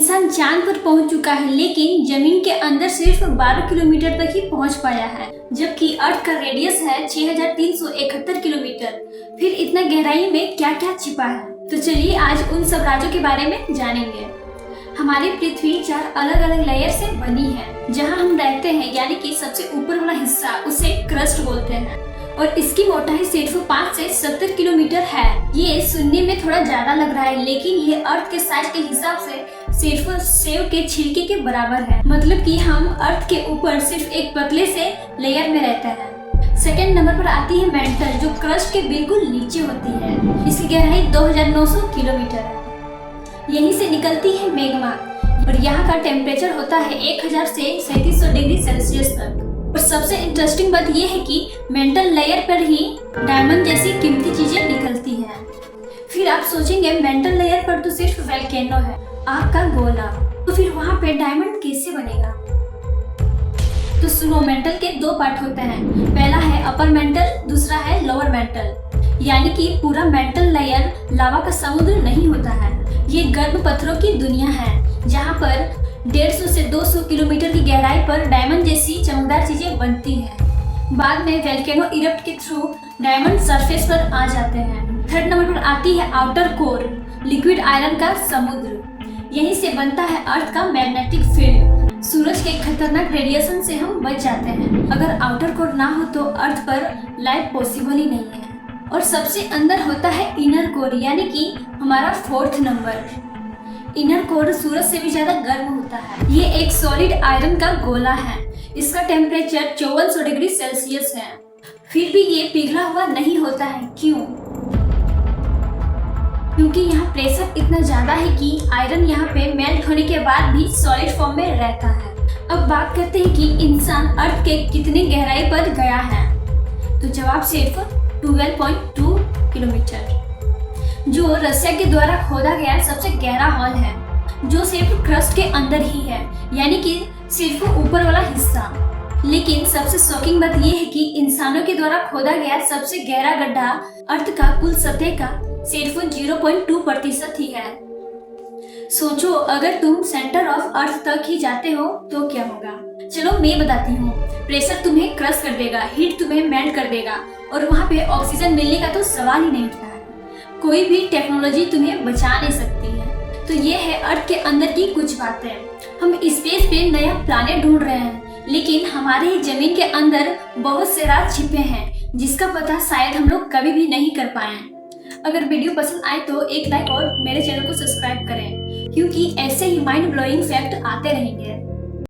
इंसान चांद पर पहुंच चुका है, लेकिन जमीन के अंदर सिर्फ 12 किलोमीटर तक ही पहुंच पाया है, जबकि अर्थ का रेडियस है 6371 किलोमीटर। फिर इतना गहराई में क्या क्या छिपा है? तो चलिए आज उन सब राजों के बारे में जानेंगे। हमारी पृथ्वी 4 अलग अलग लेयर से बनी है। जहां हम रहते हैं यानी कि सबसे ऊपर वाला हिस्सा, उसे क्रस्ट बोलते हैं और इसकी मोटाई सिर्फ 5 से 70 किलोमीटर है। ये सुनने में थोड़ा ज्यादा लग रहा है, लेकिन ये अर्थ के साइज के हिसाब से सिर्फ सेब के छिलके के बराबर है। मतलब कि हम अर्थ के ऊपर सिर्फ एक पतले से लेयर में रहते हैं। सेकंड नंबर पर आती है मेंटल, जो क्रस्ट के बिल्कुल नीचे होती है। इसकी गहराई 2900 किलोमीटर है। यहीं से निकलती है मैग्मा और यहाँ का टेम्परेचर होता है 1000 से 3700 डिग्री सेल्सियस तक। और सबसे इंटरेस्टिंग बात यह है कि मेंटल लेयर पर ही डायमंड जैसी कीमती चीजें निकलती हैं। फिर आप सोचेंगे मेंटल लेयर पर तो सिर्फ वोल्केनो है, आग का गोला, तो फिर वहाँ पे डायमंड कैसे बनेगा? तो सुनो, मेंटल के 2 पार्ट होते हैं। पहला है अपर मेंटल, दूसरा है लोअर मेंटल। यानी कि पूरा मेंटल लेयर लावा का समुद्र नहीं होता है। ये गर्म पत्थरों की दुनिया है, जहाँ पर 150 से 200 किलोमीटर की गहराई पर डायमंड जैसी चमकदार चीजें बनती हैं। बाद में वोल्केनो इरप्ट के थ्रू डायमंड सरफेस पर आ जाते हैं। थर्ड नंबर पर आती है आउटर कोर, लिक्विड आयरन का समुद्र। यहीं से बनता है अर्थ का मैग्नेटिक फील्ड। सूरज के खतरनाक रेडिएशन से हम बच जाते हैं। अगर आउटर कोर ना हो तो अर्थ पर लाइफ पॉसिबल ही नहीं है। और सबसे अंदर होता है इनर कोर, यानी कि हमारा 4th नंबर। इनर कोर सूरज से भी ज्यादा गर्म होता है। ये एक सॉलिड आयरन का गोला है। इसका टेम्परेचर 5400 डिग्री सेल्सियस है। फिर भी ये पिघला हुआ नहीं होता है। क्यों? क्योंकि यहाँ प्रेशर इतना ज्यादा है कि आयरन यहाँ पे मेल्ट होने के बाद भी सॉलिड फॉर्म में रहता है। अब बात करते हैं कि इंसान अर्थ के कितने गहराई पर गया है। तो जवाब सिर्फ 12.2 किलोमीटर, जो रशिया के द्वारा खोदा गया सबसे गहरा हॉल है, जो सिर्फ क्रस्ट के अंदर ही है, यानी कि सिर्फ ऊपर वाला हिस्सा। लेकिन सबसे शॉकिंग बात यह है कि इंसानों के द्वारा खोदा गया सबसे गहरा गड्ढा अर्थ का कुल सतह का सिर्फ 0.2% ही है। सोचो, अगर तुम सेंटर ऑफ अर्थ तक ही जाते हो तो क्या होगा? चलो मैं बताती हूँ। प्रेशर तुम्हें क्रश कर देगा, हीट तुम्हें मेल्ट कर देगा और वहाँ पे ऑक्सीजन मिलने का तो सवाल ही नहीं उठता है। कोई भी टेक्नोलॉजी तुम्हें बचा नहीं सकती है। तो ये है अर्थ के अंदर की कुछ बातें। हम स्पेस पे नया प्लानेट ढूंढ रहे हैं, लेकिन हमारे ही जमीन के अंदर बहुत से राज छिपे हैं, जिसका पता शायद हम लोग कभी भी नहीं कर पाए। अगर वीडियो पसंद आए तो एक लाइक और मेरे चैनल को सब्सक्राइब करें, क्योंकि ऐसे ही माइंड ब्लोइंग फैक्ट आते रहेंगे।